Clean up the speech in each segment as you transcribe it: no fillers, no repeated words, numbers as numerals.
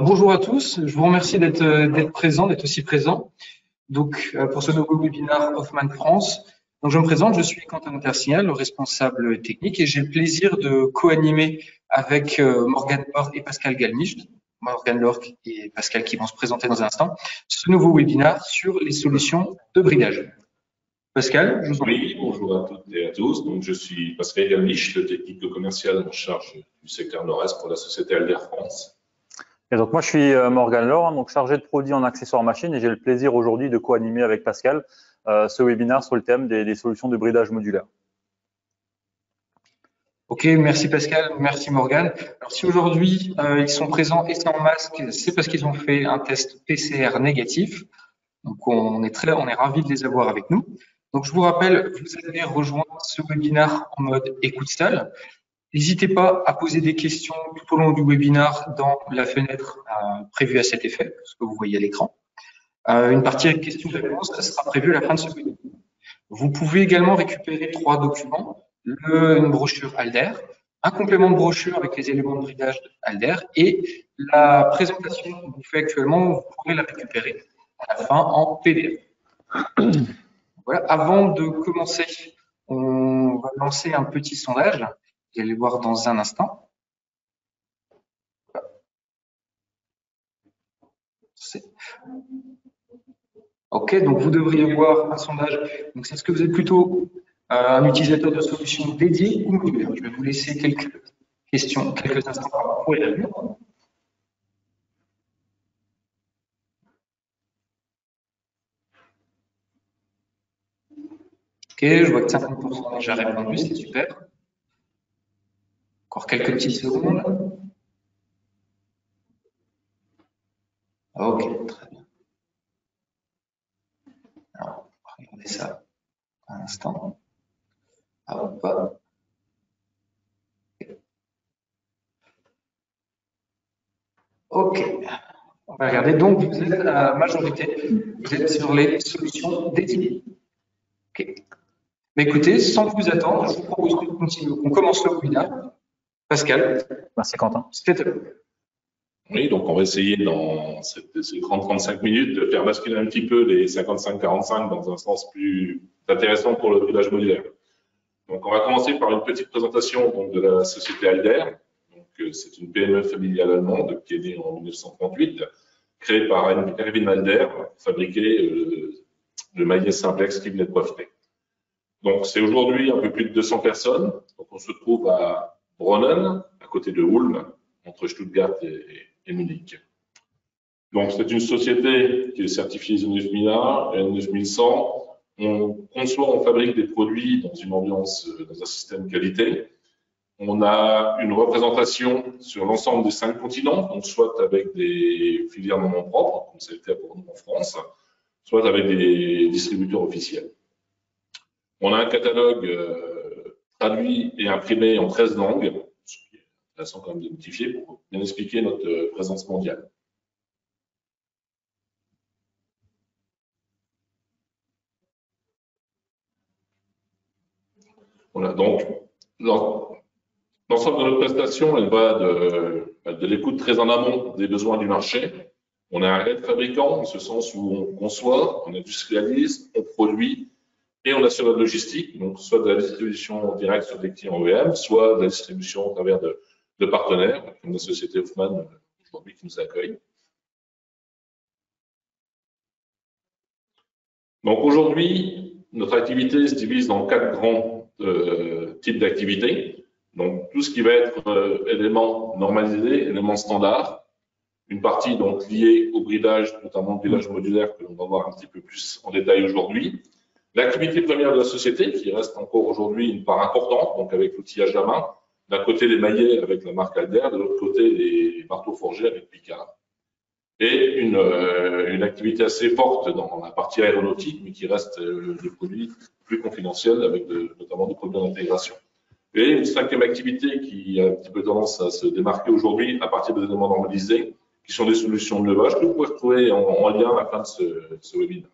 Alors bonjour à tous, je vous remercie d'être présent, d'être aussi présent. Donc pour ce nouveau webinaire Hoffmann France. Donc je me présente, je suis Quentin Intersignal, le responsable technique, et j'ai le plaisir de co-animer avec Morgane Lorck et Pascal Galmicht, Morgane Lorck et Pascal qui vont se présenter dans un instant, ce nouveau webinaire sur les solutions de bridage. Pascal, je vous en prie. Oui, bonjour à toutes et à tous. Donc, je suis Pascal Galmicht, le technico-commercial en charge du secteur nord-est pour la société Alder France. Et donc moi je suis Morgane Lorck, donc chargé de produits en accessoires machines, et j'ai le plaisir aujourd'hui de co-animer avec Pascal ce webinaire sur le thème des solutions de bridage modulaire. Ok, merci Pascal, merci Morgane. Alors si aujourd'hui ils sont présents et sans masque, c'est parce qu'ils ont fait un test PCR négatif. Donc on est ravis de les avoir avec nous. Donc je vous rappelle, vous allez rejoindre ce webinaire en mode écoute salle. N'hésitez pas à poser des questions tout au long du webinaire dans la fenêtre prévue à cet effet, ce que vous voyez à l'écran. Une partie questions-réponses sera prévue à la fin de ce webinaire. Vous pouvez également récupérer 3 documents, une brochure Alder, un complément de brochure avec les éléments de bridage Alder et la présentation qu'on vous fait actuellement, vous pourrez la récupérer à la fin en PDF. Voilà. Avant de commencer, on va lancer un petit sondage. Vous allez le voir dans un instant. Ok, donc vous devriez voir un sondage. Donc, est-ce que vous êtes plutôt un utilisateur de solutions dédiées ou modulaires? Je vais vous laisser quelques questions, quelques instants pour y répondre. Ok, je vois que 50% ont déjà répondu, c'est super. Encore quelques petites secondes. Ok, très bien. Alors, regardez ça un instant. Hop. Ok. On va regarder. Donc, vous êtes à la majorité. Vous êtes sur les solutions dédiées. Ok. Mais écoutez, sans plus attendre, je vous propose qu'on continue, qu'on commence le webinaire. Pascal. Merci Quentin. C'est à vous. Oui, donc on va essayer dans ces 30-35 minutes de faire basculer un petit peu les 55-45 dans un sens plus intéressant pour le bridage modulaire. Donc on va commencer par une petite présentation donc, de la société Alder. C'est une PME familiale allemande qui est née en 1938, créée par Erwin Alder, pour fabriquer le maillet simplex qui venait de breveter. Donc c'est aujourd'hui un peu plus de 200 personnes. Donc on se trouve à Brunnen, à côté de Ulm, entre Stuttgart et Munich. Donc c'est une société qui est certifiée ISO 9001 et 9100. On conçoit, on fabrique des produits dans une ambiance, dans un système qualité. On a une représentation sur l'ensemble des 5 continents, donc soit avec des filières non propres, comme ça a été pour nous en France, soit avec des distributeurs officiels. On a un catalogue traduit et imprimé en 13 langues, ce qui est intéressant quand même de notifier pour bien expliquer notre présence mondiale. Voilà, donc l'ensemble de notre prestation, elle va de l'écoute très en amont des besoins du marché. On est un aide fabricant, en ce sens où on conçoit, on industrialise, on produit et on assure la logistique, donc soit de la distribution directe sur des clients OEM, soit de la distribution à travers de partenaires, comme la société Hoffmann aujourd'hui qui nous accueille. Donc aujourd'hui, notre activité se divise dans 4 grands types d'activités. Donc, tout ce qui va être éléments normalisés, éléments standards, une partie donc liée au bridage, notamment le bridage modulaire que l'on va voir un petit peu plus en détail aujourd'hui. L'activité première de la société, qui reste encore aujourd'hui une part importante, donc avec l'outillage à main, d'un côté les maillets avec la marque Alder, de l'autre côté les marteaux forgés avec Picard. Et une activité assez forte dans la partie aéronautique, mais qui reste des produits plus confidentiels, avec notamment des produits d'intégration. Et une 5e activité qui a un petit peu tendance à se démarquer aujourd'hui à partir des éléments normalisés, qui sont des solutions de levage que vous pouvez retrouver en lien à la fin de ce webinaire.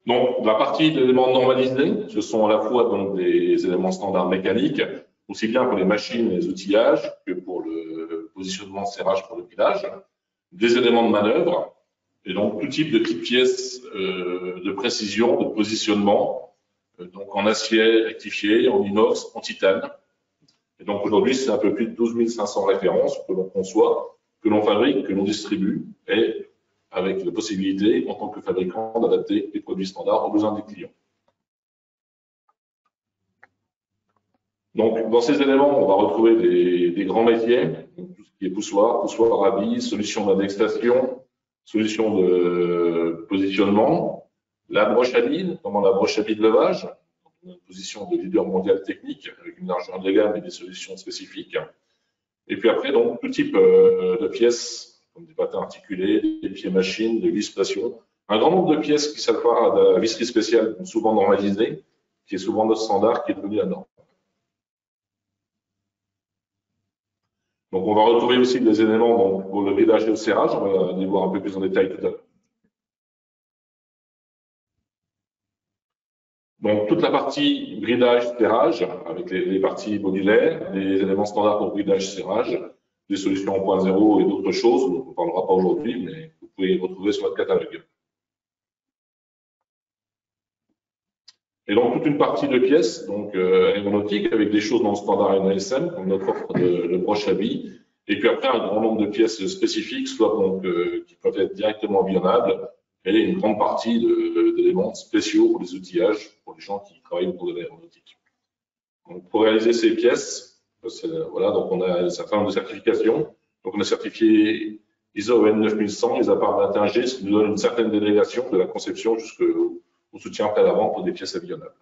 Donc, la partie d'éléments normalisés, ce sont à la fois donc, des éléments standards mécaniques, aussi bien pour les machines et les outillages que pour le positionnement serrage pour le bridage, des éléments de manœuvre, et donc tout type de petites pièces de précision, de positionnement, donc en acier rectifié, en inox, en titane. Et donc aujourd'hui, c'est un peu plus de 12 500 références que l'on conçoit, que l'on fabrique, que l'on distribue, et avec la possibilité, en tant que fabricant, d'adapter les produits standards aux besoins des clients. Donc, dans ces éléments, on va retrouver des grands métiers, donc tout ce qui est poussoir à billes, solutions d'indexation, solutions de positionnement, la broche à billes, notamment la broche à billes de levage, une position de leader mondial technique avec une largeur de gamme et des solutions spécifiques. Et puis après, donc, tout type de pièces, comme des patins articulés, des pieds machines, des vis pression, un grand nombre de pièces qui servent à la visserie spéciale, souvent normalisée, qui est souvent notre standard, qui est devenu la norme. Donc, on va retrouver aussi des éléments donc, pour le bridage et le serrage. On va les voir un peu plus en détail tout à l'heure. Donc, toute la partie bridage-serrage, avec les parties modulaires, les éléments standards pour bridage-serrage, des solutions en 1.0 et d'autres choses, dont on ne parlera pas aujourd'hui, mais vous pouvez les retrouver sur notre catalogue. Et donc, toute une partie de pièces donc, aéronautiques avec des choses dans le standard NASM, comme notre offre de broche à billes. Et puis après, un grand nombre de pièces spécifiques, soit donc, qui peuvent être directement avionnables, et une grande partie d'éléments spéciaux pour les outillages, pour les gens qui travaillent autour de l'aéronautique. Donc, pour réaliser ces pièces, voilà, donc on a un certain nombre de certifications. Donc, on a certifié ISO 29100, les appareils 21G, ce qui nous donne une certaine délégation de la conception jusqu'au soutien après la vente pour des pièces avionnables.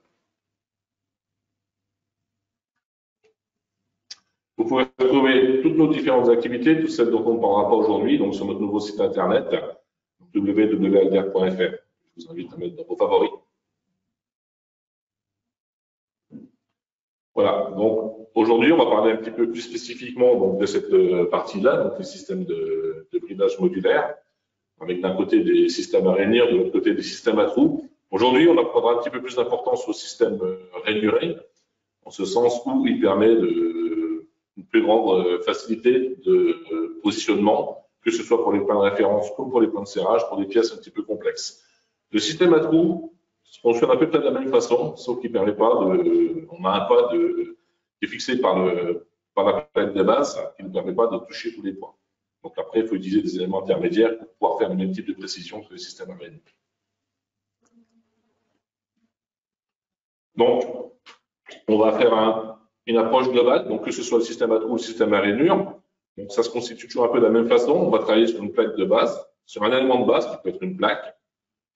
Vous pouvez retrouver toutes nos différentes activités, toutes celles dont on ne parlera pas aujourd'hui, donc sur notre nouveau site internet www.alder.fr. Je vous invite à mettre dans vos favoris. Voilà, donc aujourd'hui, on va parler un petit peu plus spécifiquement donc, de cette partie-là, donc les systèmes de bridage modulaire, avec d'un côté des systèmes à rainure, de l'autre côté des systèmes à trous. Aujourd'hui, on apprendra un petit peu plus d'importance au système rainuré, en ce sens où il permet une plus grande facilité de positionnement, que ce soit pour les points de référence comme pour les points de serrage, pour des pièces un petit peu complexes. Le système à trous fonctionne à peu près de la même façon, sauf qu'il ne permet pas on a un pas qui est fixé par la plaque de base, qui ne permet pas de toucher tous les points. Donc après, il faut utiliser des éléments intermédiaires pour pouvoir faire le même type de précision que le système à rainure. Donc, on va faire une approche globale, donc que ce soit le système à trous ou le système à rainure. Donc, ça se constitue toujours un peu de la même façon. On va travailler sur une plaque de base, sur un élément de base qui peut être une plaque,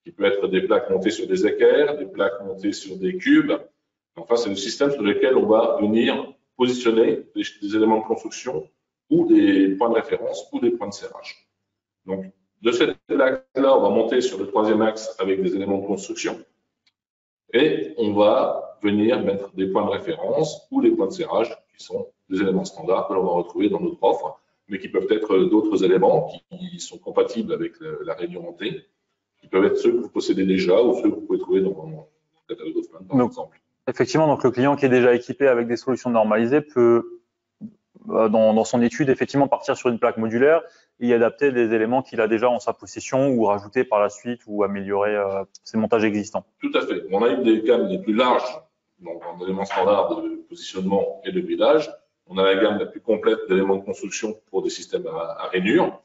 qui peut être des plaques montées sur des équerres, des plaques montées sur des cubes. Enfin, c'est le système sur lequel on va venir positionner des éléments de construction ou des points de référence ou des points de serrage. Donc, de cette plaque-là, on va monter sur le troisième axe avec des éléments de construction. Et on va venir mettre des points de référence ou des points de serrage qui sont des éléments standards que l'on va retrouver dans notre offre, mais qui peuvent être d'autres éléments qui sont compatibles avec la rainure montée, qui peuvent être ceux que vous possédez déjà ou ceux que vous pouvez trouver dans le catalogue Hoffmann, par exemple. Effectivement, donc le client qui est déjà équipé avec des solutions normalisées peut, dans son étude, effectivement partir sur une plaque modulaire et y adapter des éléments qu'il a déjà en sa possession ou rajouter par la suite ou améliorer ses montages existants. Tout à fait. On a une des gammes les plus larges donc en éléments standards de positionnement et de bridage. On a la gamme la plus complète d'éléments de construction pour des systèmes à rainure.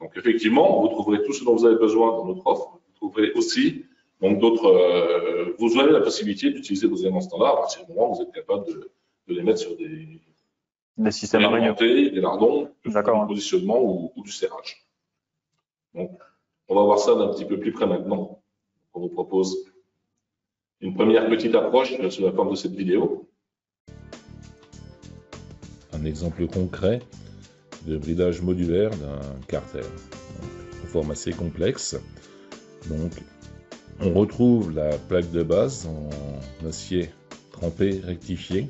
Donc effectivement, vous trouverez tout ce dont vous avez besoin dans notre offre. Vous trouverez aussi donc d'autres. Vous aurez la possibilité d'utiliser vos éléments standards à partir du moment où vous êtes capable de les mettre sur des systèmes à rainure, des lardons, du positionnement ou du serrage. Donc, on va voir ça d'un petit peu plus près maintenant. On vous propose une première petite approche sous la forme de cette vidéo. Un exemple concret de bridage modulaire d'un carter, en forme assez complexe. Donc, on retrouve la plaque de base en acier trempé rectifié,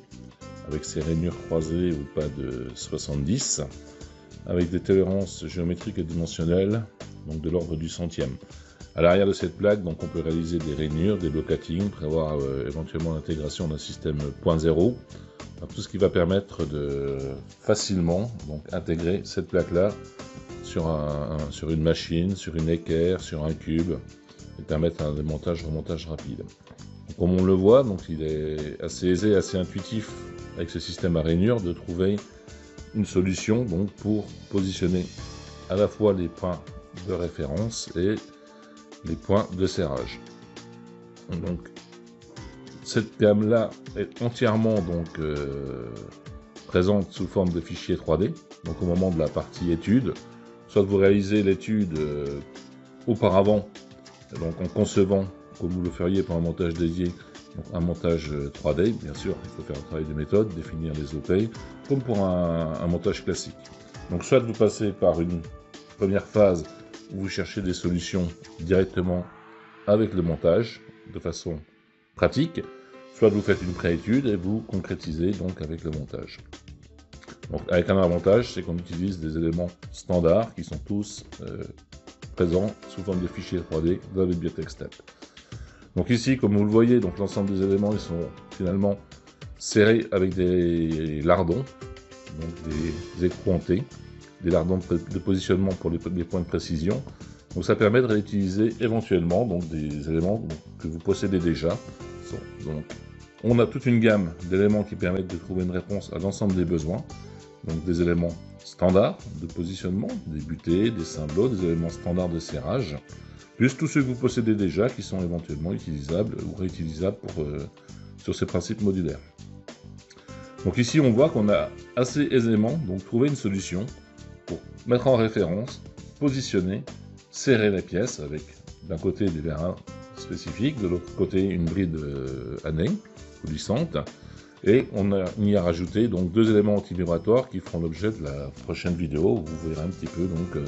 avec ses rainures croisées ou pas de 70, avec des tolérances géométriques et dimensionnelles, donc de l'ordre du centième. À l'arrière de cette plaque, donc, on peut réaliser des rainures, des block-cuttings, prévoir éventuellement l'intégration d'un système 0.0 tout ce qui va permettre de facilement donc, intégrer cette plaque-là sur une machine, sur une équerre, sur un cube, et permettre un démontage-remontage rapide. Donc, comme on le voit, donc, il est assez aisé, assez intuitif avec ce système à rainure de trouver une solution donc, pour positionner à la fois les points de référence et les points de serrage. Donc, cette gamme-là est entièrement donc, présente sous forme de fichier 3D. Donc, au moment de la partie étude, soit vous réalisez l'étude auparavant, donc en concevant, comme vous le feriez pour un montage dédié, donc un montage 3D, bien sûr, il faut faire un travail de méthode, définir les OP, comme pour un montage classique. Donc, soit vous passez par une première phase où vous cherchez des solutions directement avec le montage, de façon pratique, soit vous faites une préétude et vous concrétisez donc avec le montage. Donc avec un avantage, c'est qu'on utilise des éléments standards qui sont tous présents sous forme de fichiers 3D dans la bibliothèque STEP. Donc ici, comme vous le voyez, donc l'ensemble des éléments ils sont finalement serrés avec des lardons, donc des écrous hantés, des lardons de positionnement pour les points de précision. Donc ça permet de réutiliser éventuellement donc, des éléments donc, que vous possédez déjà. Donc, on a toute une gamme d'éléments qui permettent de trouver une réponse à l'ensemble des besoins. Donc des éléments standards de positionnement, des butées, des cymbalots, des éléments standards de serrage, plus tous ceux que vous possédez déjà qui sont éventuellement utilisables ou réutilisables sur ces principes modulaires. Donc ici on voit qu'on a assez aisément donc, trouvé une solution pour mettre en référence, positionner, serrer les pièces avec d'un côté des vérins spécifiques, de l'autre côté une bride année, coulissante, et on y a rajouté donc deux éléments anti-vibratoires qui feront l'objet de la prochaine vidéo où vous verrez un petit peu donc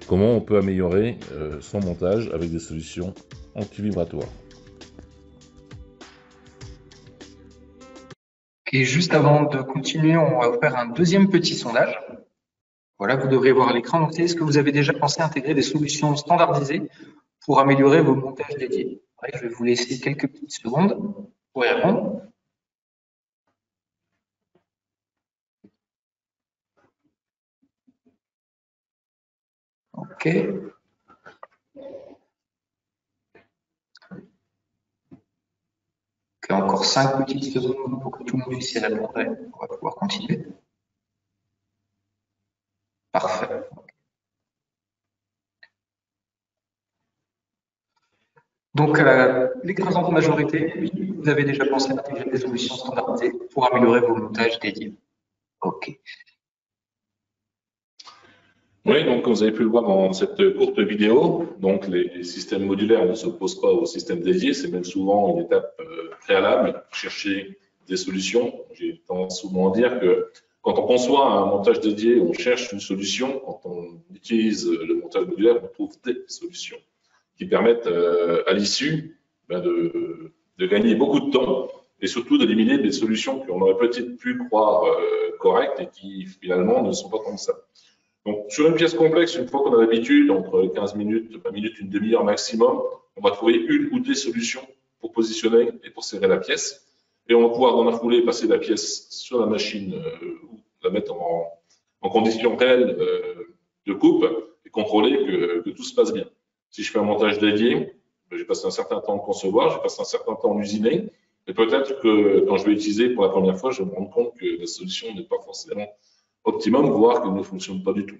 comment on peut améliorer son montage avec des solutions anti-vibratoires. Et juste avant de continuer, on va faire un deuxième petit sondage. Voilà, vous devrez voir à l'écran. Donc, est-ce que vous avez déjà pensé à intégrer des solutions standardisées pour améliorer vos montages dédiés? Ouais, je vais vous laisser quelques petites secondes pour y répondre. OK. Encore 5 petites secondes pour que tout le monde puisse y répondre. On va pouvoir continuer. Parfait. Donc, l'écrasante majorité, oui, vous avez déjà pensé à intégrer des solutions standardisées pour améliorer vos montages dédiés. OK. Oui, donc comme vous avez pu le voir dans cette courte vidéo, donc les systèmes modulaires ne s'opposent pas aux systèmes dédiés, c'est même souvent une étape préalable, chercher des solutions. J'ai tendance souvent à dire que quand on conçoit un montage dédié, on cherche une solution. Quand on utilise le montage modulaire, on trouve des solutions qui permettent à l'issue de gagner beaucoup de temps et surtout d'éliminer des solutions qu'on aurait peut-être pu croire correctes et qui finalement ne sont pas comme ça. Donc, sur une pièce complexe, une fois qu'on a l'habitude, entre 15 minutes, 20 minutes, une demi-heure maximum, on va trouver une ou des solutions pour positionner et pour serrer la pièce. Et on va pouvoir, dans la foulée, passer la pièce sur la machine ou la mettre en condition réelle de coupe et contrôler que tout se passe bien. Si je fais un montage dédié, j'ai passé un certain temps à concevoir, j'ai passé un certain temps à usiner, et peut-être que quand je vais l'utiliser pour la première fois, je vais me rendre compte que la solution n'est pas forcément optimum, voire qu'elle ne fonctionne pas du tout.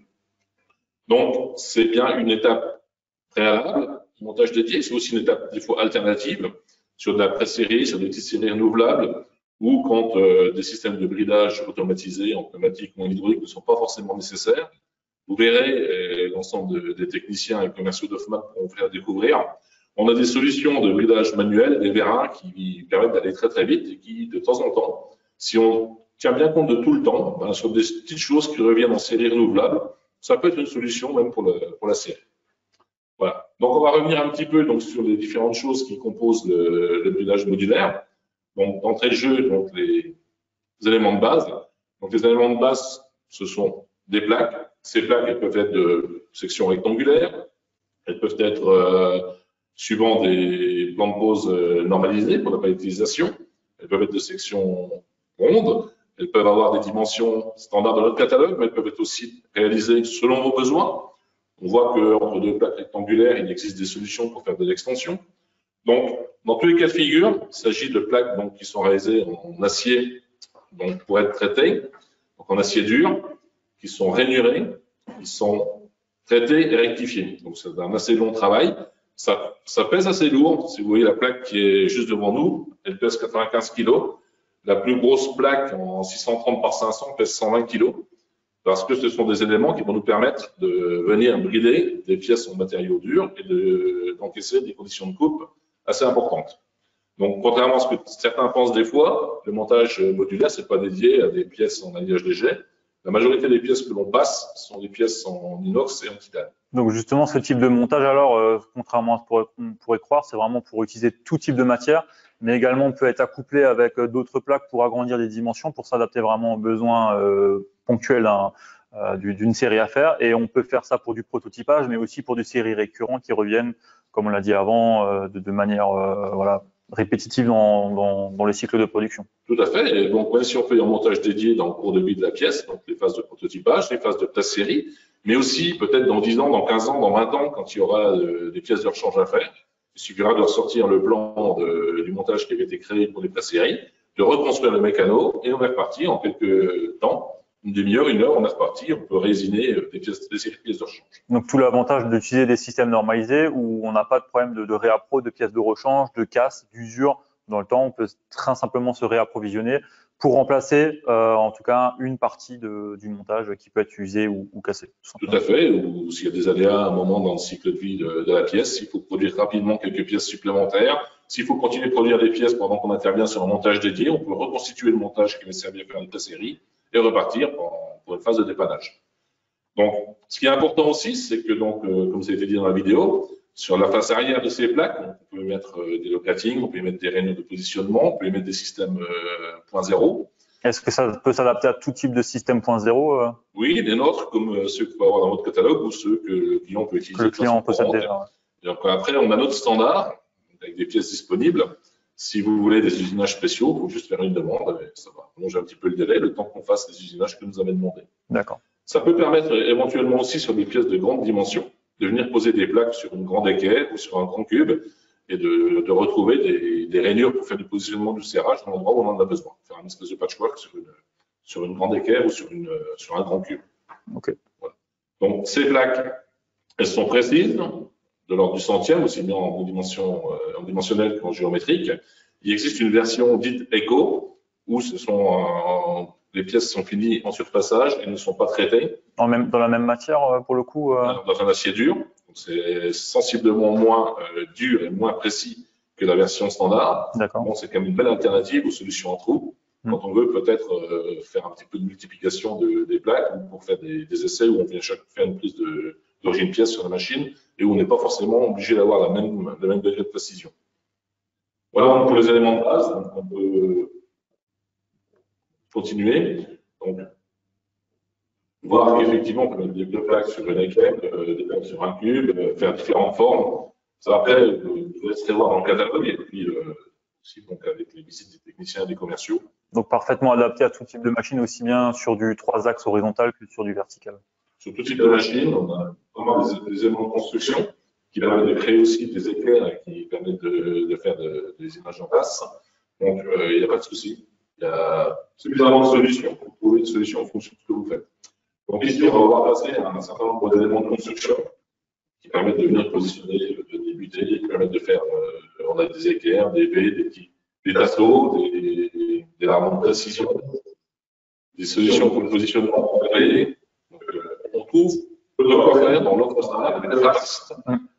Donc, c'est bien une étape préalable. Le montage dédié, c'est aussi une étape des fois alternative sur de la pré-série, sur des petites séries renouvelables, ou quand des systèmes de bridage automatisés, en pneumatique ou en hydraulique ne sont pas forcément nécessaires. Vous verrez, l'ensemble des techniciens et commerciaux d'Hoffmann pourront vous faire découvrir. On a des solutions de bridage manuel, des vérins qui permettent d'aller très très vite et qui, de temps en temps, si on tient bien compte de tout le temps, ben, sur des petites choses qui reviennent en série renouvelable, ça peut être une solution même pour la série. Voilà. Donc on va revenir un petit peu donc, sur les différentes choses qui composent le bridage modulaire. Donc d'entrée de jeu, donc les éléments de base. Donc les éléments de base, ce sont des plaques. Ces plaques, elles peuvent être de section rectangulaire, elles peuvent être suivant des plans de pose normalisés pour la palettisation, elles peuvent être de section ronde, Elles peuvent avoir des dimensions standards de notre catalogue, mais elles peuvent être aussi réalisées selon vos besoins. On voit qu'entre deux plaques rectangulaires, il existe des solutions pour faire de l'extension. Donc, dans tous les cas de figure, il s'agit de plaques donc, qui sont réalisées en acier donc, pour être traitées, donc en acier dur, qui sont rainurées, qui sont traitées et rectifiées. Donc, c'est un assez long travail. Ça pèse assez lourd. Si vous voyez la plaque qui est juste devant nous, elle pèse 95 kg. La plus grosse plaque en 630 par 500 pèse 120 kg. Parce que ce sont des éléments qui vont nous permettre de venir brider des pièces en matériaux durs et d'encaisser des conditions de coupe assez importantes. Donc, contrairement à ce que certains pensent des fois, le montage modulaire, c'est pas dédié à des pièces en alliage léger. La majorité des pièces que l'on passe sont des pièces en inox et en titane. Donc justement, ce type de montage, alors, contrairement à ce qu'on pourrait croire, c'est vraiment pour utiliser tout type de matière, mais également peut être accouplé avec d'autres plaques pour agrandir les dimensions, pour s'adapter vraiment aux besoins ponctuels d'une série à faire. Et on peut faire ça pour du prototypage, mais aussi pour des séries récurrentes qui reviennent, comme on l'a dit avant, de manière voilà, répétitive dans les cycles de production. Tout à fait. Et donc, même si on fait un montage dédié dans le cours de vie de la pièce, donc les phases de prototypage, les phases de test série, mais aussi peut-être dans 10 ans, dans 15 ans, dans 20 ans, quand il y aura des pièces de rechange à faire, il suffira de ressortir le plan du montage qui avait été créé pour les pré-séries, de reconstruire le mécano, et on est reparti en quelques temps. Une demi-heure, une heure, on est reparti, on peut résiner des pièces de rechange. Donc tout l'avantage d'utiliser des systèmes normalisés où on n'a pas de problème de réappro, de pièces de rechange, de casse, d'usure dans le temps, on peut très simplement se réapprovisionner pour remplacer en tout cas une partie du montage qui peut être usé ou cassé. Tout à fait, ou s'il y a des aléas à un moment dans le cycle de vie de la pièce, il faut produire rapidement quelques pièces supplémentaires. S'il faut continuer de produire des pièces pendant qu'on intervient sur un montage dédié, on peut reconstituer le montage qui va servir à faire une pré-série et repartir pour une phase de dépannage. Donc, ce qui est important aussi, c'est que, donc, comme ça a été dit dans la vidéo, sur la face arrière de ces plaques, on peut mettre des locatings, on peut y mettre des rainures de positionnement, on peut y mettre des systèmes 0.0. Est-ce que ça peut s'adapter à tout type de système 0.0 Oui, des nôtres, comme ceux qu'on peut avoir dans votre catalogue ou ceux que le client peut utiliser. Le client possède déjà. Donc, après, on a notre standard avec des pièces disponibles. Si vous voulez des usinages spéciaux, il faut juste faire une demande et ça va allonger un petit peu le délai, le temps qu'on fasse les usinages que nous avez demandé. D'accord. Ça peut permettre éventuellement aussi sur des pièces de grande dimension de venir poser des plaques sur une grande équerre ou sur un grand cube et de retrouver des rainures pour faire du positionnement du serrage dans l'endroit où on en a besoin. Faire un espèce de patchwork sur une grande équerre ou sur un grand cube. Okay. Voilà. Donc ces plaques, elles sont précises, de l'ordre du centième, aussi bien en dimensionnel qu'en géométrique. Il existe une version dite Eco, où les pièces sont finies en surfaçage et ne sont pas traitées. Dans la même matière, pour le coup Dans un acier dur. C'est sensiblement moins dur et moins précis que la version standard. D'accord. Bon, c'est quand même une belle alternative aux solutions en trous. Quand on veut peut-être faire un petit peu de multiplication des plaques ou pour faire des essais où on vient faire une prise d'origine pièce sur la machine et où on n'est pas forcément obligé d'avoir le même degré de précision. Voilà pour les éléments de base. Donc on peut continuer. Donc, voir qu'effectivement, on peut mettre des plaques sur une équerre, des plaques sur un cube, faire différentes formes. Ça, après, vous laisserez voir dans le catalogue et puis aussi donc, avec les visites des techniciens et des commerciaux. Donc, parfaitement adapté à tout type de machine, aussi bien sur du 3 axes horizontal que sur du vertical. Sur tout type de machine, on a vraiment des éléments de construction qui permettent de créer aussi des équerres et qui permettent de faire des images en face. Donc, il n'y a pas de souci. C'est suffisamment de solutions pour trouver une solution en fonction de ce que vous faites. Donc ici, on va voir passer un certain nombre d'éléments de construction qui permettent de venir positionner, de débuter, qui permettent de faire, on a des équerres, des baies, des tasseaux, des rames de précision, des solutions pour le positionnement. Donc, on trouve peu de quoi faire dans l'autre standard avec des traces.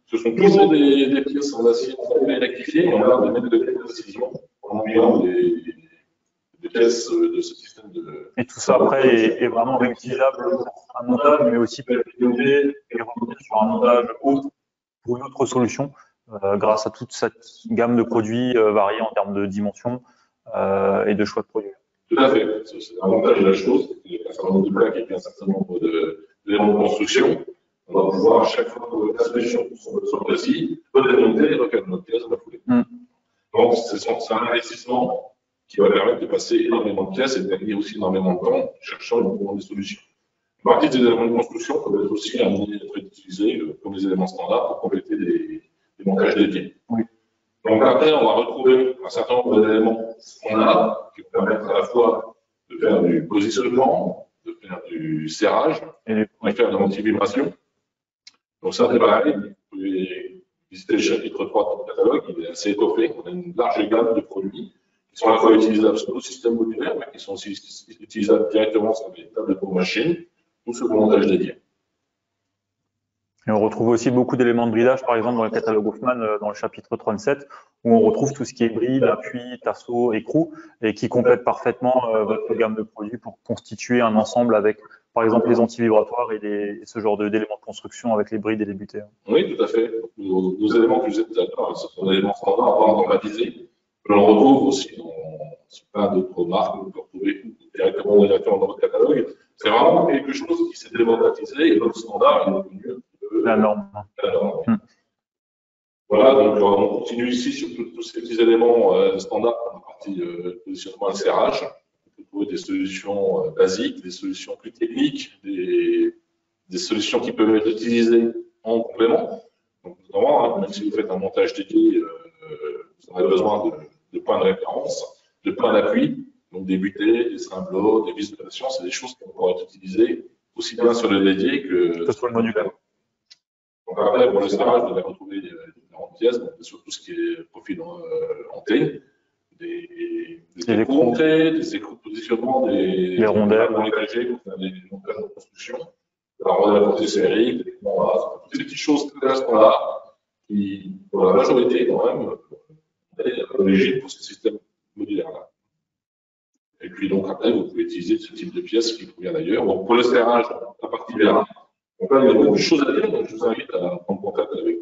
Ce sont toujours des pièces en acier rectifiées et on a des mètres de précision en appuyant des pièces de ce système de... Et tout ça, après, est vraiment réutilisable pour un montage, mais aussi peut être piloté et revenir sur un montage autre pour une autre solution, grâce à toute cette gamme de produits variés en termes de dimensions et de choix de produits. Tout à fait. C'est l'avantage de la chose, c'est qu'il y a un certain nombre de plaques et un certain nombre d'éléments de construction. On va pouvoir, à chaque fois que la solution soit précise, redémonter et refaire notre pièce dans la foulée. Donc, c'est un investissement qui va permettre de passer énormément de pièces et de gagner aussi énormément de temps cherchant des solutions. Une partie des éléments de construction peuvent être aussi amenés à être utilisés comme des éléments standards pour compléter des montages dédiés. Oui. Donc après, on va retrouver un certain nombre d'éléments standards qui vont permettre à la fois de faire du positionnement, de faire du serrage, de faire de l'anti-vibration. Donc ça, c'est pareil. Vous pouvez visiter le chapitre 3 de notre catalogue, il est assez étoffé. On a une large gamme de produits qui sont à la fois utilisables sur nos systèmes modulaires, mais qui sont aussi utilisables directement sur les tables de machines ou sur le montage dédié. Et on retrouve aussi beaucoup d'éléments de bridage, par exemple, dans le catalogue Hoffman, dans le chapitre 37, où on retrouve tout ce qui est bride, appui, tasseau, écrou, et qui complète parfaitement votre gamme de produits pour constituer un ensemble avec, par exemple, les anti-vibratoires et ce genre d'éléments de construction avec les brides et les butées. Oui, tout à fait. Nos éléments que vous êtes d'accord, ce sont des éléments standards, voire normalisés, que l'on retrouve aussi dans plein d'autres marques, que vous retrouvez directement dans votre catalogue. C'est vraiment quelque chose qui s'est démocratisé et notre standard est devenu la norme. Voilà, donc on continue ici sur tous ces petits éléments standards pour la partie positionnement et serrage. On peut trouver des solutions basiques, des solutions plus techniques, des solutions qui peuvent être utilisées en complément. Donc, notamment, même si vous faites un montage dédié, vous aurez besoin de points de référence, de points d'appui, donc des butées, des cymbalots, des vis de pression, c'est des choses qui vont être utilisées aussi bien sur le dédié que sur le modulaire. Donc après, pour le serrage, vous allez retrouver différentes pièces, donc sur tout ce qui est profil en T, des écrous en T, des écrous de positionnement, des rondelles pour les KG, pour faire des montages de construction, la rondelle portée-sphérique, toutes ces petites choses très standards qui, pour la majorité, quand même, est légitime pour ce système modulaire-là. Et puis donc après, vous pouvez utiliser ce type de pièces qui provient d'ailleurs. Donc pour le serrage, la partie verte, donc là, il y a beaucoup de choses à dire, donc je vous invite à prendre contact avec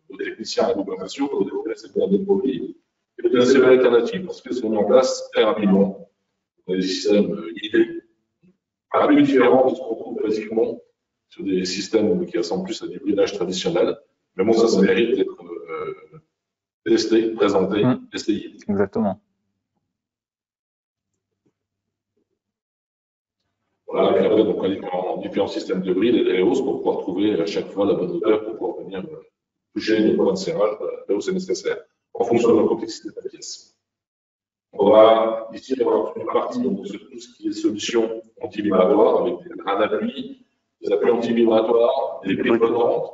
vos techniciens à la documentation pour découvrir cette gamme de produits et peut-être ces alternatives parce qu'elles sont mises en place très rapidement. On a des systèmes guidés, un peu différents de ce qu'on trouve basiquement sur des systèmes qui ressemblent plus à du bridage traditionnel. Mais bon, ça mérite d'être testé, présenté, essayé. Exactement. Voilà, et puis après, donc, on a différents systèmes de bride et de hausses pour pouvoir trouver à chaque fois la bonne hauteur pour pouvoir venir toucher les points de serrage là où c'est nécessaire, en fonction de la complexité de la pièce. On va ici avoir une partie donc, sur tout ce qui est solution anti-vibratoire avec un appui, des appuis anti-vibratoires, des brides flottantes.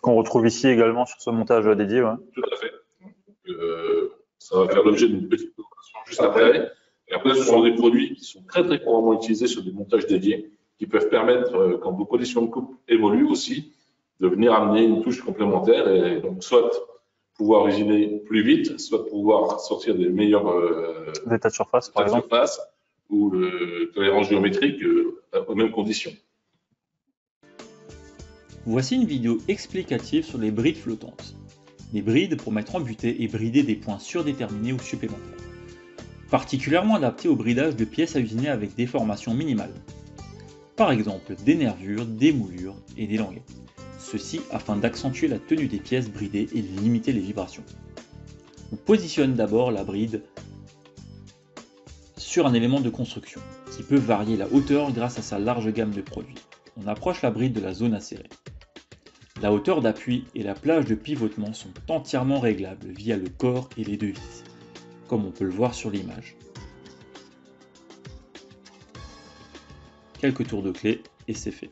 Qu'on retrouve ici également sur ce montage dédié. Ouais. Tout à fait. Donc, ça va faire l'objet d'une petite présentation juste après. Et après, ce sont des produits qui sont très couramment utilisés sur des montages dédiés, qui peuvent permettre, quand vos conditions de coupe évoluent aussi, de venir amener une touche complémentaire et donc soit pouvoir usiner plus vite, soit pouvoir sortir des meilleurs états de surface, par exemple, ou le tolérance géométrique aux mêmes conditions. Voici une vidéo explicative sur les brides flottantes. Les brides pour mettre en butée et brider des points surdéterminés ou supplémentaires. Particulièrement adaptées au bridage de pièces à usiner avec des formations minimales. Par exemple des nervures, des moulures et des languettes. Ceci afin d'accentuer la tenue des pièces bridées et de limiter les vibrations. On positionne d'abord la bride sur un élément de construction, qui peut varier la hauteur grâce à sa large gamme de produits. On approche la bride de la zone acérée. La hauteur d'appui et la plage de pivotement sont entièrement réglables via le corps et les deux vis, comme on peut le voir sur l'image. Quelques tours de clé et c'est fait.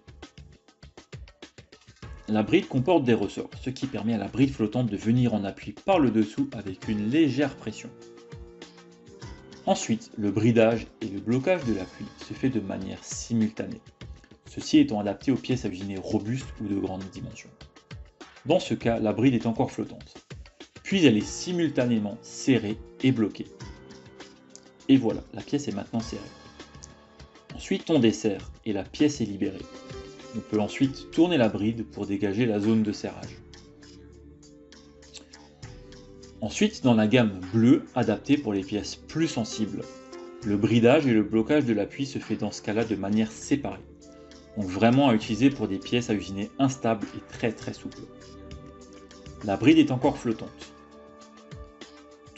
La bride comporte des ressorts, ce qui permet à la bride flottante de venir en appui par le dessous avec une légère pression. Ensuite, le bridage et le blocage de l'appui se fait de manière simultanée, ceci étant adapté aux pièces à usiner robustes ou de grandes dimensions. Dans ce cas, la bride est encore flottante, puis elle est simultanément serrée et bloquée. Et voilà, la pièce est maintenant serrée. Ensuite, on desserre et la pièce est libérée. On peut ensuite tourner la bride pour dégager la zone de serrage. Ensuite, dans la gamme bleue, adaptée pour les pièces plus sensibles, le bridage et le blocage de l'appui se fait dans ce cas-là de manière séparée. Donc vraiment à utiliser pour des pièces à usiner instables et très souples. La bride est encore flottante.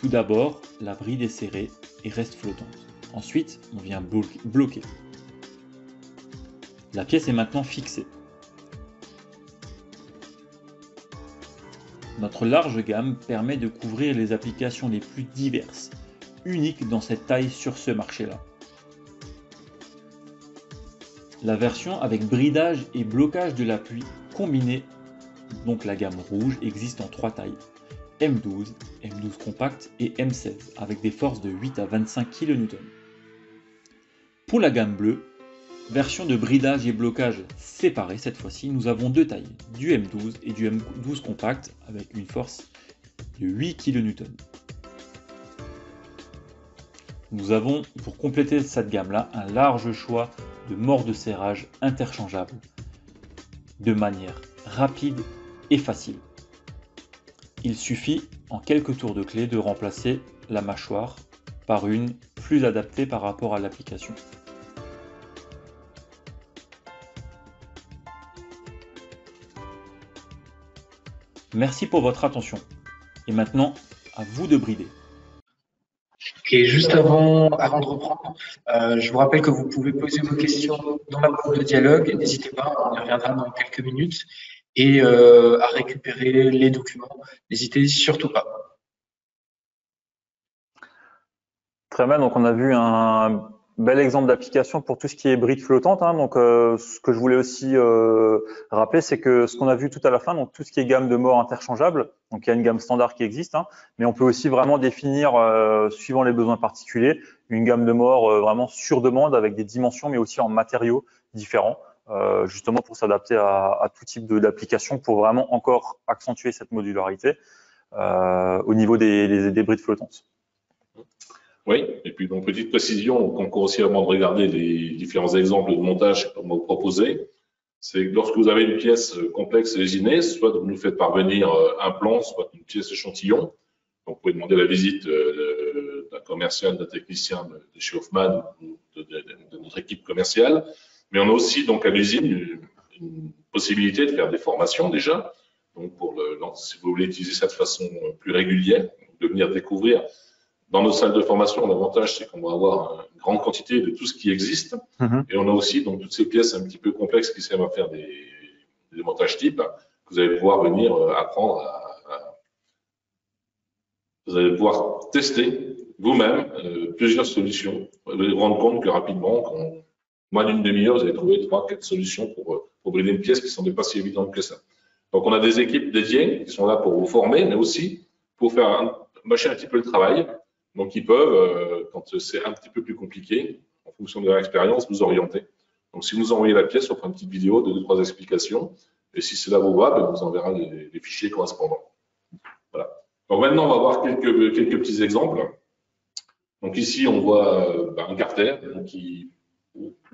Tout d'abord, la bride est serrée et reste flottante. Ensuite, on vient bloquer. La pièce est maintenant fixée. Notre large gamme permet de couvrir les applications les plus diverses, uniques dans cette taille sur ce marché-là. La version avec bridage et blocage de l'appui combiné, donc la gamme rouge, existe en 3 tailles, M12, M12 compact et M16, avec des forces de 8 à 25 kN. Pour la gamme bleue, version de bridage et blocage séparés cette fois-ci, nous avons 2 tailles, du M12 et du M12 compact avec une force de 8 kN. Nous avons, pour compléter cette gamme-là, un large choix de morts de serrage interchangeables de manière rapide et facile. Il suffit en quelques tours de clé de remplacer la mâchoire par une plus adaptée par rapport à l'application. Merci pour votre attention. Et maintenant, à vous de brider. Et juste avant de reprendre, je vous rappelle que vous pouvez poser vos questions dans la boîte de dialogue. N'hésitez pas, on y reviendra dans quelques minutes. Et à récupérer les documents. N'hésitez surtout pas. Très bien, donc on a vu un bel exemple d'application pour tout ce qui est bride flottante. Donc, ce que je voulais aussi rappeler, c'est que ce qu'on a vu tout à la fin, donc tout ce qui est gamme de morts interchangeables, donc il y a une gamme standard qui existe, mais on peut aussi vraiment définir, suivant les besoins particuliers, une gamme de morts vraiment sur demande avec des dimensions, mais aussi en matériaux différents, justement pour s'adapter à tout type d'application, pour vraiment encore accentuer cette modularité au niveau des brides flottantes. Oui, et puis donc petite précision, encore aussi avant de regarder les différents exemples de montage qu'on m'a proposé, c'est que lorsque vous avez une pièce complexe lésinée, soit vous nous faites parvenir un plan, soit une pièce échantillon. Donc vous pouvez demander la visite d'un commercial, d'un technicien de chez Hoffman, de notre équipe commerciale. Mais on a aussi donc à l'usine une possibilité de faire des formations déjà. Donc si vous voulez utiliser ça de façon plus régulière, de venir découvrir. Dans nos salles de formation, l'avantage, c'est qu'on va avoir une grande quantité de tout ce qui existe. Et on a aussi donc toutes ces pièces un petit peu complexes qui servent à faire des montages type que vous allez pouvoir venir apprendre vous allez pouvoir tester vous-même plusieurs solutions. Vous allez vous rendre compte que rapidement, qu'en moins d'une demi-heure, vous allez trouver 3-4 solutions pour brider une pièce qui ne sont pas si évidentes que ça. Donc, on a des équipes dédiées qui sont là pour vous former, mais aussi pour faire mâcher un petit peu le travail. Donc, ils peuvent, quand c'est un petit peu plus compliqué, en fonction de leur expérience, vous orienter. Donc, si vous envoyez la pièce, on fera une petite vidéo de 2-3 explications. Et si cela vous va, on vous enverra les fichiers correspondants. Voilà. Donc, maintenant, on va voir quelques petits exemples. Donc, ici, on voit un carter qui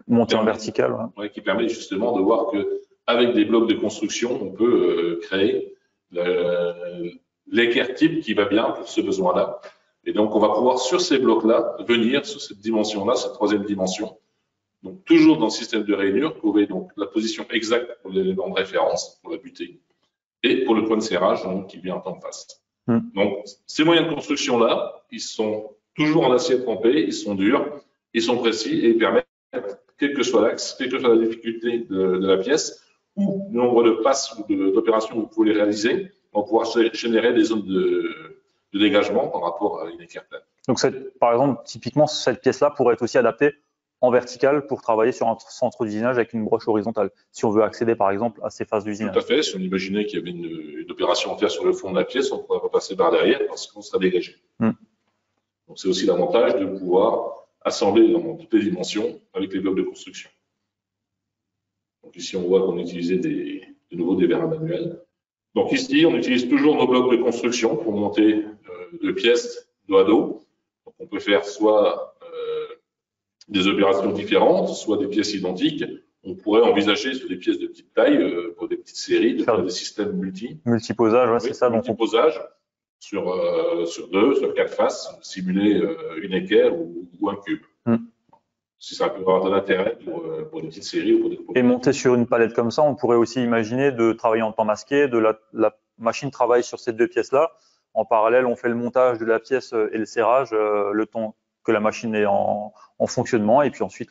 monté en vertical. Ouais, qui permet justement de voir qu'avec des blocs de construction, on peut créer l'équerre type qui va bien pour ce besoin-là. Et donc, on va pouvoir, sur ces blocs-là, venir sur cette dimension-là, cette troisième dimension. Donc, toujours dans le système de rainure, trouver donc la position exacte pour l'élément de référence, pour la butée, et pour le point de serrage donc, qui vient en face. Donc, ces moyens de construction-là, ils sont toujours en acier trempé, ils sont durs, ils sont précis et ils permettent, quel que soit l'axe, quelle que soit la difficulté de la pièce, ou le nombre de passes ou d'opérations que vous pouvez les réaliser, on va pouvoir générer des zones de dégagement par rapport à une équerre plane. Donc, par exemple, typiquement, cette pièce-là pourrait être aussi adaptée en vertical pour travailler sur un centre d'usinage avec une broche horizontale, si on veut accéder, par exemple, à ces phases d'usinage. Tout à fait. Si on imaginait qu'il y avait une opération à faire sur le fond de la pièce, on pourrait repasser par derrière parce qu'on sera dégagé. Donc, c'est aussi l'avantage de pouvoir assembler dans toutes les dimensions avec les blocs de construction. Donc, ici, on voit qu'on utilisait de nouveau des verres manuels. Donc ici, on utilise toujours nos blocs de construction pour monter deux pièces dos à dos. Donc, on peut faire soit des opérations différentes, soit des pièces identiques. On pourrait envisager sur des pièces de petite taille, pour des petites séries, de faire des systèmes multiposage, ouais, c'est ça. Multiposage sur 2, sur 4 faces, simuler une équerre ou un cube. Si ça peut avoir de l'intérêt pour des petites séries ou pour des... Et monter sur une palette comme ça, on pourrait aussi imaginer de travailler en temps masqué, la machine travaille sur ces deux pièces-là, En parallèle, on fait le montage de la pièce et le serrage le temps que la machine est en fonctionnement. Et puis ensuite,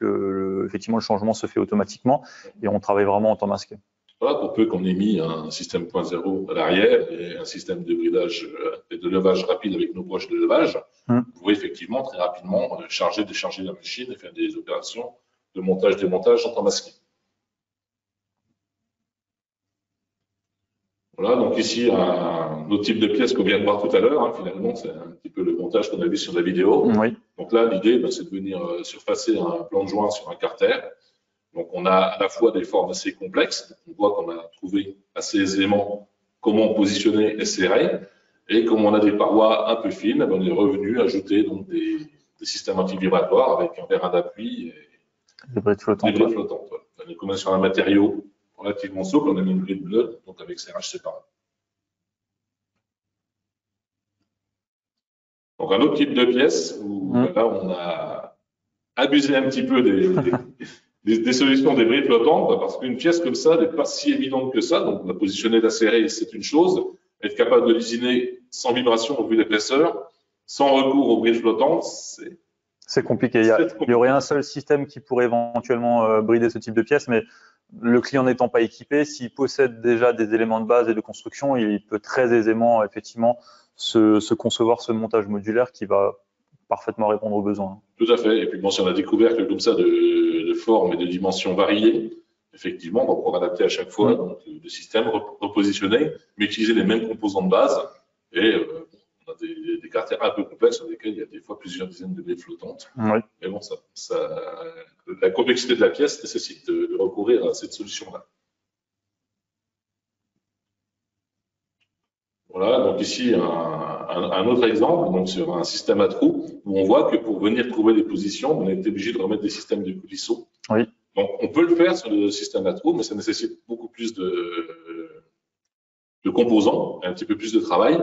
effectivement, le changement se fait automatiquement et on travaille vraiment en temps masqué. Voilà, pour peu qu'on ait mis un système 0.0 à l'arrière et un système de bridage et de levage rapide avec nos broches de levage, vous pouvez effectivement très rapidement charger, décharger la machine et faire des opérations de montage, démontage en temps masqué. Voilà, donc ici, un autre type de pièce qu'on vient de voir tout à l'heure, finalement, c'est un petit peu le montage qu'on a vu sur la vidéo. Oui. Donc là, l'idée, c'est de venir surfacer un plan de joint sur un carter. Donc on a à la fois des formes assez complexes, on voit qu'on a trouvé assez aisément comment positionner et serrer, et comme on a des parois un peu fines, on est revenu ajouter donc des systèmes anti-vibratoires avec un terrain d'appui et des brides flottantes. Des brides flottantes, ouais. On est comme sur un matériau relativement souple, on a mis une bride bleue, donc avec serrage séparé. Donc un autre type de pièce où là on a abusé un petit peu des solutions des brides flottantes, parce qu'une pièce comme ça n'est pas si évidente que ça. Donc la positionner, la serrer, c'est une chose. Être capable de l'usiner sans vibration au vu d'épaisseur, sans recours aux brides flottantes, c'est compliqué. Il y aurait un seul système qui pourrait éventuellement brider ce type de pièce, mais le client n'étant pas équipé, s'il possède déjà des éléments de base et de construction, il peut très aisément effectivement se concevoir ce montage modulaire qui va parfaitement répondre aux besoins. Tout à fait. Et puis bon, si on a découvert que comme ça de formes et de dimensions variées, effectivement, on va pouvoir adapter à chaque fois donc, le système, repositionner, mais utiliser les mêmes composants de base. Et on a des carters un peu complexes sur lesquels il y a des fois plusieurs dizaines de brides flottantes. Oui. Mais bon, la complexité de la pièce nécessite de recourir à cette solution-là. Voilà, donc ici un autre exemple, donc sur un système à trous, où on voit que pour venir trouver des positions, on est obligé de remettre des systèmes de coulisseaux. Oui. Donc on peut le faire sur le système à trous, mais ça nécessite beaucoup plus de composants, un petit peu plus de travail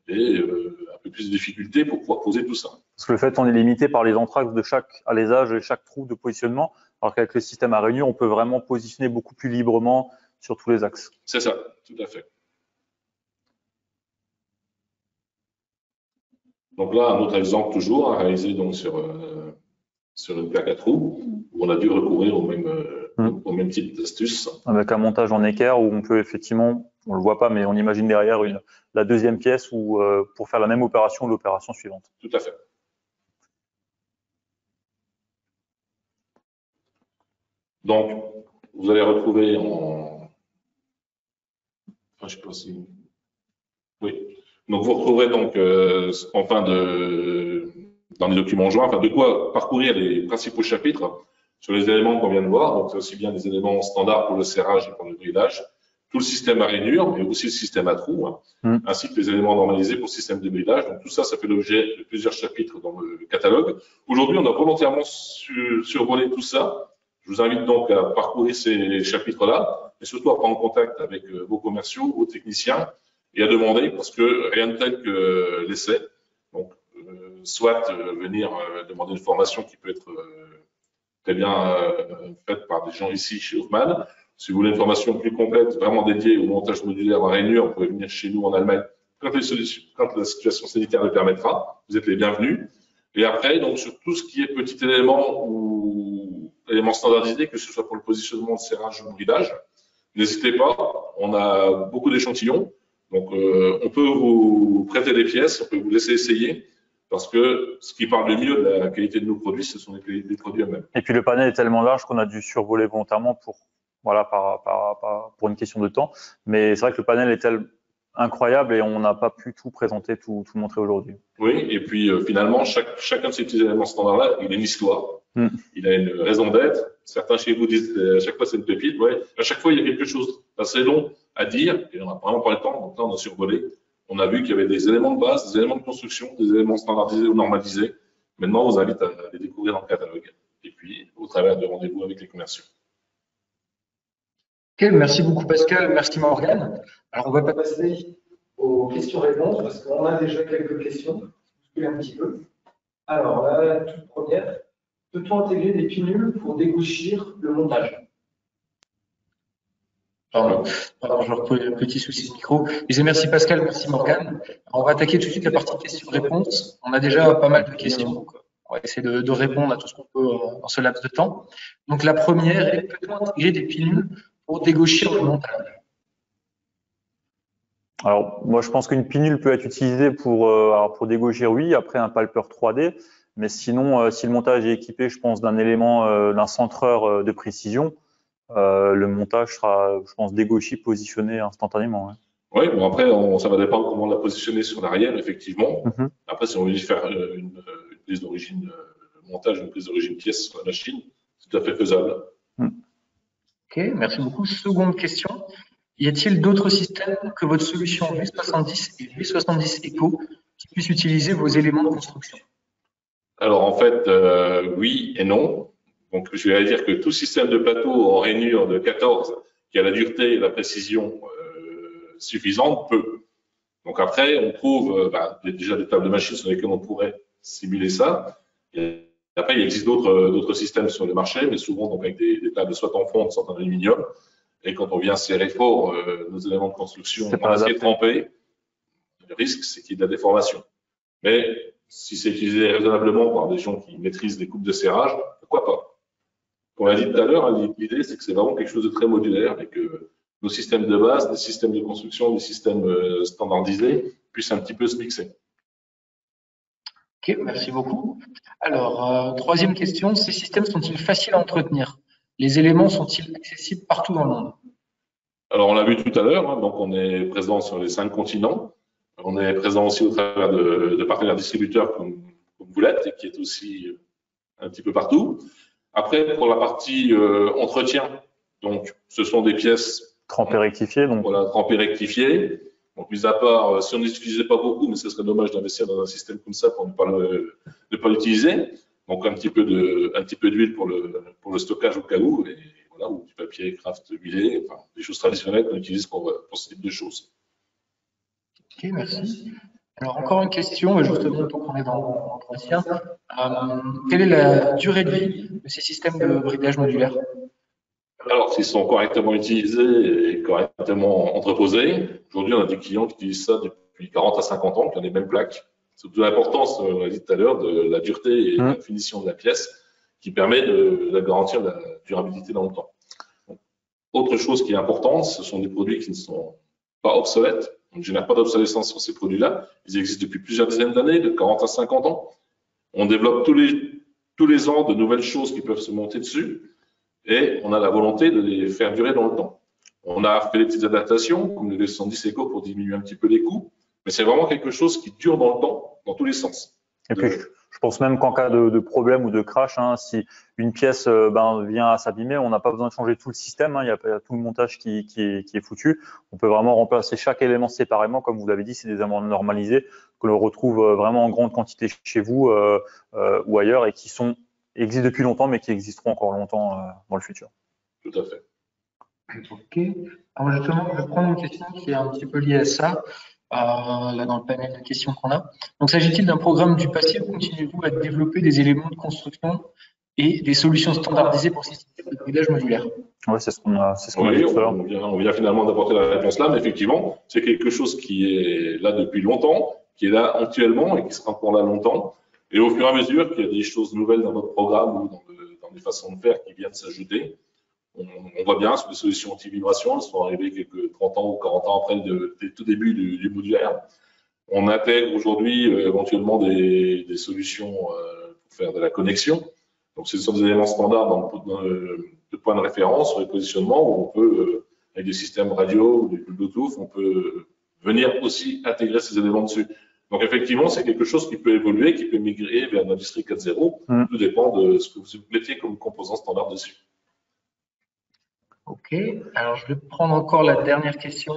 et un peu plus de difficultés pour pouvoir poser tout ça. Parce que le fait, on est limité par les entr'axes de chaque alésage et chaque trou de positionnement, alors qu'avec le système à rainure, on peut vraiment positionner beaucoup plus librement sur tous les axes. C'est ça, tout à fait. Donc là, un autre exemple toujours à réaliser donc sur une plaque à trous, où on a dû recourir au même type d'astuce. Avec un montage en équerre où on peut effectivement, on le voit pas, mais on imagine derrière la deuxième pièce pour faire la même opération ou l'opération suivante. Tout à fait. Donc, vous allez retrouver je sais pas si... Oui. Donc, vous retrouverez donc dans les documents joints, de quoi parcourir les principaux chapitres sur les éléments qu'on vient de voir. Donc, c'est aussi bien des éléments standards pour le serrage et pour le bridage, tout le système à rainure, mais aussi le système à trous, ainsi que les éléments normalisés pour le système de bridage. Donc, tout ça, ça fait l'objet de plusieurs chapitres dans le catalogue. Aujourd'hui, on a volontairement survolé tout ça. Je vous invite donc à parcourir ces chapitres-là, et surtout à prendre contact avec vos commerciaux, vos techniciens, et à demander, parce que rien de tel que l'essai. Donc, soit venir demander une formation qui peut être très bien faite par des gens ici chez Hofmann. Si vous voulez une formation plus complète, vraiment dédiée au montage modulaire en rainure, vous pouvez venir chez nous en Allemagne quand la situation sanitaire le permettra. Vous êtes les bienvenus. Et après, donc, sur tout ce qui est petit élément ou élément standardisé, que ce soit pour le positionnement, le serrage ou le bridage, n'hésitez pas. On a beaucoup d'échantillons. Donc, on peut vous prêter des pièces, on peut vous laisser essayer, parce que ce qui parle le mieux de la qualité de nos produits, ce sont les produits eux-mêmes. Et puis, le panel est tellement large qu'on a dû survoler volontairement pour une question de temps. Mais c'est vrai que le panel est incroyable et on n'a pas pu tout présenter, tout montrer aujourd'hui. Oui, et puis finalement, chacun de ces petits éléments standards-là, il a une histoire. Il a une raison d'être. Certains chez vous disent à chaque fois c'est une pépite. Ouais. À chaque fois, il y a quelque chose assez long à dire et on n'a vraiment pas le temps. Donc là, on a survolé. On a vu qu'il y avait des éléments de base, des éléments de construction, des éléments standardisés ou normalisés. Maintenant, on vous invite à les découvrir dans le catalogue et puis au travers de rendez-vous avec les commerciaux. Ok, merci beaucoup Pascal, merci Morgane. Alors on va passer aux questions-réponses parce qu'on a déjà quelques questions, un petit peu. Alors la toute première, peut-on intégrer des pinules pour dégauchir le montage? Pardon, genre petit souci de micro. Je disais merci Pascal, merci Morgane. On va attaquer tout de suite la partie questions-réponses. On a déjà pas mal de questions, donc on va essayer de répondre à tout ce qu'on peut dans ce laps de temps. Donc la première est, peut-on intégrer des pilules pour dégauchir le montage? Alors, moi, je pense qu'une pinule peut être utilisée pour dégaucher, oui, après un palpeur 3D. Mais sinon, si le montage est équipé, je pense, d'un élément, d'un centreur de précision, le montage sera, je pense, dégauché, positionné instantanément. Ouais. Oui, bon après, ça va dépendre comment on l'a positionné sur l'arrière, effectivement. Après, si on veut faire une prise d'origine montage, une prise d'origine pièce sur la machine, c'est tout à fait faisable. Ok, merci beaucoup. Seconde question. Y a-t-il d'autres systèmes que votre solution V70 et V70 Eco qui puissent utiliser vos éléments de construction? Alors, en fait, oui et non. Donc, je vais dire que tout système de plateau en rainure de 14 qui a la dureté et la précision suffisante peut. Donc, après, on trouve déjà des tables de machines sur lesquelles on pourrait simuler ça. Et après, il existe d'autres systèmes sur le marché, mais souvent donc avec des tables soit en fonte, soit en aluminium. Et quand on vient serrer fort nos éléments de construction en acier trempé, le risque, c'est qu'il y ait de la déformation. Mais si c'est utilisé raisonnablement par des gens qui maîtrisent les coupes de serrage, pourquoi pas? Comme on l'a dit tout à l'heure, l'idée, c'est que c'est vraiment quelque chose de très modulaire et que nos systèmes de base, des systèmes de construction, des systèmes standardisés puissent un petit peu se mixer. Ok, merci beaucoup. Alors, troisième question, ces systèmes sont-ils faciles à entretenir? Les éléments sont-ils accessibles partout dans le monde? Alors, on l'a vu tout à l'heure, hein, donc on est présent sur les 5 continents. On est présent aussi au travers de partenaires distributeurs comme vous l'êtes et qui est aussi un petit peu partout. Après, pour la partie entretien, donc ce sont des pièces trempées rectifiées. Donc voilà, trempées rectifiées. Donc, mis à part, si on n'utilisait pas beaucoup, mais ce serait dommage d'investir dans un système comme ça pour ne pas l'utiliser. Donc, un petit peu d'huile pour le stockage au cas où, et voilà, ou du papier craft huilé, enfin, des choses traditionnelles qu'on utilise pour ce type de choses. Ok, merci. Alors, encore une question, justement, tant qu'on est dans l'entretien. Quelle est la durée de vie de ces systèmes de bridage modulaire? Alors, s'ils sont correctement utilisés et correctement entreposés, aujourd'hui, on a des clients qui utilisent ça depuis 40 à 50 ans, qui ont les mêmes plaques. C'est toute l'importance, on l'a dit tout à l'heure, de la dureté et de la finition de la pièce qui permet de garantir la durabilité dans le temps. Donc, autre chose qui est importante, ce sont des produits qui ne sont pas obsolètes. On ne génère pas d'obsolescence sur ces produits-là. Ils existent depuis plusieurs dizaines d'années, de 40 à 50 ans. On développe tous les ans de nouvelles choses qui peuvent se monter dessus. Et on a la volonté de les faire durer dans le temps. On a fait des petites adaptations, comme le V70 Eco pour diminuer un petit peu les coûts, mais c'est vraiment quelque chose qui dure dans le temps, dans tous les sens. Et puis, je pense même qu'en cas de problème ou de crash, hein, si une pièce vient à s'abîmer, on n'a pas besoin de changer tout le système, hein, il y a tout le montage qui est foutu. On peut vraiment remplacer chaque élément séparément, comme vous l'avez dit, c'est des éléments normalisés que l'on retrouve vraiment en grande quantité chez vous ou ailleurs et qui existent depuis longtemps, mais qui existeront encore longtemps dans le futur. Tout à fait. Ok. Alors justement, je vais prendre une question qui est un petit peu liée à ça, là dans le panel de questions qu'on a. Donc, s'agit-il d'un programme du passé ou continuez-vous à développer des éléments de construction et des solutions standardisées pour ces systèmes de bridage modulaire? Oui, c'est ce qu'on a dit tout à l'heure. On vient finalement d'apporter la réponse là, mais effectivement, c'est quelque chose qui est là depuis longtemps, qui est là actuellement et qui sera encore là longtemps. Et au fur et à mesure qu'il y a des choses nouvelles dans notre programme ou dans les façons de faire qui viennent s'ajouter, on voit bien sur les solutions anti-vibration, elles sont arrivées quelques 30 ans ou 40 ans après le tout début du modulaire. On intègre aujourd'hui éventuellement des solutions pour faire de la connexion. Donc, ce sont des éléments standards de points de référence sur les positionnements où on peut, avec des systèmes radio ou des Bluetooth, on peut venir aussi intégrer ces éléments dessus. Donc, effectivement, c'est quelque chose qui peut évoluer, qui peut migrer vers l'industrie 4.0. Tout dépend de ce que vous mettiez comme composant standard dessus. Ok. Alors, je vais prendre encore la dernière question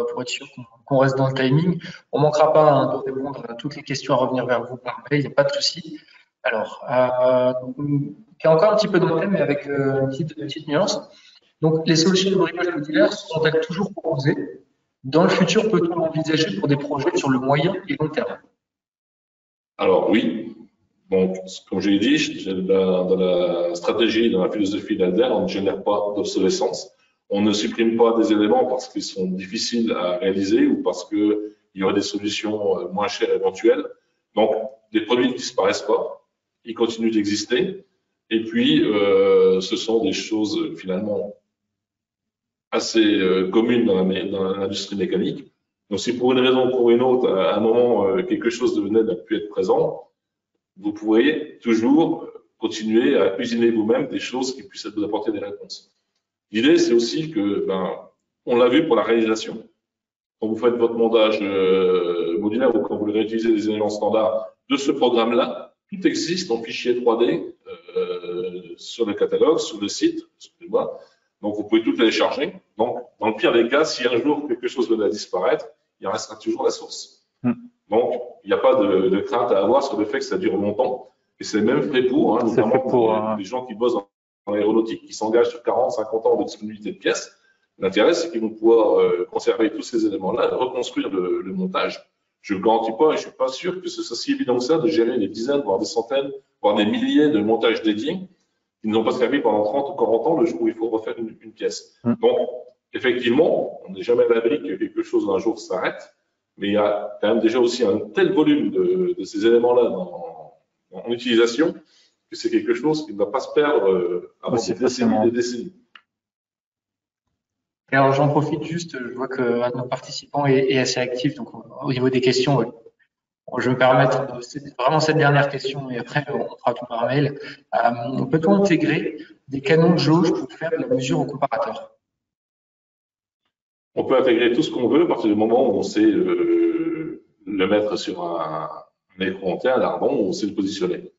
pour être sûr qu'on reste dans le timing. On ne manquera pas de répondre à toutes les questions, à revenir vers vous par mail, il n'y a pas de souci. Alors, il y a encore un petit peu dans le thème, mais avec une petite nuance. Donc, les solutions de bridage modulaire sont-elles toujours proposées? Dans le futur, peut-on envisager pour des projets sur le moyen et long terme? Alors oui, donc comme je l'ai dit, dans la stratégie, dans la philosophie d'Alder, on ne génère pas d'obsolescence. On ne supprime pas des éléments parce qu'ils sont difficiles à réaliser ou parce qu'il y aurait des solutions moins chères éventuelles. Donc, les produits ne disparaissent pas, ils continuent d'exister. Et puis, ce sont des choses finalement assez communes dans l'industrie mécanique. Donc, si pour une raison ou pour une autre, à un moment, quelque chose devenait ne plus être présent, vous pourriez toujours continuer à cuisiner vous-même des choses qui puissent vous apporter des réponses. L'idée, c'est aussi que, on l'a vu pour la réalisation. Quand vous faites votre montage modulaire ou quand vous réutilisez des éléments standards de ce programme-là, tout existe en fichier 3D sur le catalogue, sur le site, excusez-moi. Donc, vous pouvez tout télécharger. Donc, dans le pire des cas, si un jour quelque chose venait à disparaître, il en restera toujours la source. Donc, il n'y a pas de crainte à avoir sur le fait que ça dure longtemps. Et c'est même fait pour, notamment pour les gens qui bossent dans l'aéronautique, qui s'engagent sur 40, 50 ans de disponibilité de pièces. L'intérêt, c'est qu'ils vont pouvoir conserver tous ces éléments-là et reconstruire le montage. Je ne le garantis pas et je ne suis pas sûr que ce soit si évident que ça de gérer des dizaines, voire des centaines, voire des milliers de montages dédiés qui ne ont pas servi pendant 30 ou 40 ans le jour où il faut refaire une pièce. Donc, effectivement, on n'est jamais à l'abri que quelque chose un jour s'arrête, mais il y a quand même déjà aussi un tel volume de ces éléments-là en utilisation que c'est quelque chose qui ne va pas se perdre avant des décennies. Alors j'en profite juste, je vois qu'un de nos participants est assez actif, donc au niveau des questions, je vais me permettre vraiment cette dernière question et après on fera tout par mail. Peut-on intégrer des canons de jauge pour faire la mesure au comparateur? On peut intégrer tout ce qu'on veut à partir du moment où on sait le mettre sur un écran entier, un lardon, où on sait le positionner.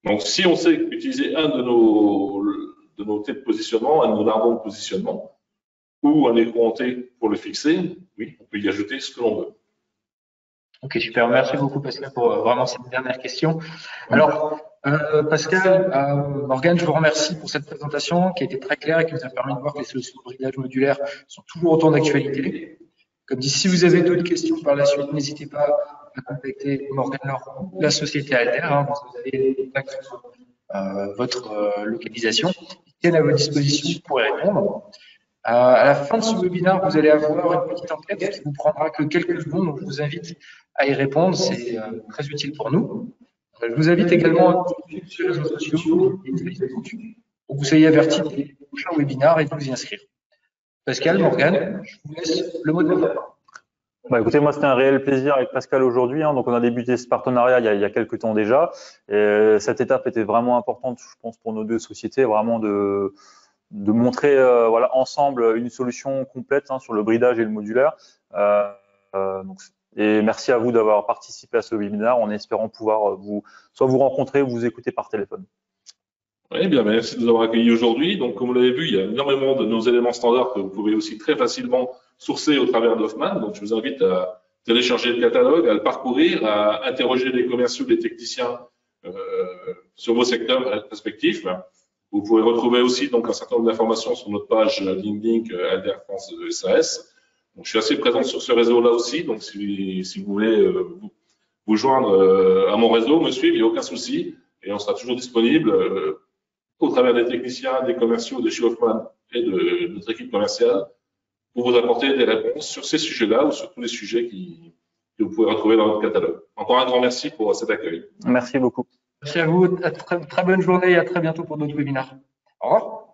Donc si on sait utiliser un de nos têtes de positionnement, un de nos lardons de positionnement, ou un écran entier pour le fixer, oui, on peut y ajouter ce que l'on veut. Ok, super. Merci beaucoup, Pascal, pour vraiment cette dernière question. Alors, Pascal, Morgane, je vous remercie pour cette présentation qui a été très claire et qui nous a permis de voir que les solutions de bridage modulaire sont toujours autant d'actualité. Comme dit, si vous avez d'autres questions par la suite, n'hésitez pas à contacter Morgane Laure, la société Alter. Vous avez les contacts sur votre localisation. Ils tiennent à votre disposition pour y répondre. À la fin de ce webinaire, vous allez avoir une petite enquête qui vous prendra que quelques secondes, donc je vous invite à y répondre, c'est très utile pour nous. Je vous invite également à suivre sur les réseaux sociaux et Facebook pour que vous soyez avertis des prochains webinaires et de vous y inscrire. Pascal, Morgane, je vous laisse le mot de la fin. Écoutez, moi, c'était un réel plaisir avec Pascal aujourd'hui. Donc, on a débuté ce partenariat il y a quelques temps déjà. Et cette étape était vraiment importante, je pense, pour nos deux sociétés, vraiment de montrer ensemble une solution complète sur le bridage et le modulaire. Et merci à vous d'avoir participé à ce webinaire en espérant pouvoir soit vous rencontrer ou vous écouter par téléphone. Oui, bien, merci de nous avoir accueillis aujourd'hui. Donc, comme vous l'avez vu, il y a énormément de nos éléments standards que vous pouvez aussi très facilement sourcer au travers d'Hoffmann. Donc, je vous invite à télécharger le catalogue, à le parcourir, à interroger les commerciaux, les techniciens sur vos secteurs respectifs. Vous pouvez retrouver aussi donc un certain nombre d'informations sur notre page LinkedIn Alter France SAS. Donc, je suis assez présent sur ce réseau-là aussi. Donc, si vous voulez vous joindre à mon réseau, me suivre, il n'y a aucun souci. Et on sera toujours disponible au travers des techniciens, des commerciaux de chez Hoffmann et de notre équipe commerciale pour vous apporter des réponses sur ces sujets-là ou sur tous les sujets que vous pouvez retrouver dans notre catalogue. Encore un grand merci pour cet accueil. Merci beaucoup. Merci à vous. Très bonne journée et à très bientôt pour d'autres webinaires. Au revoir.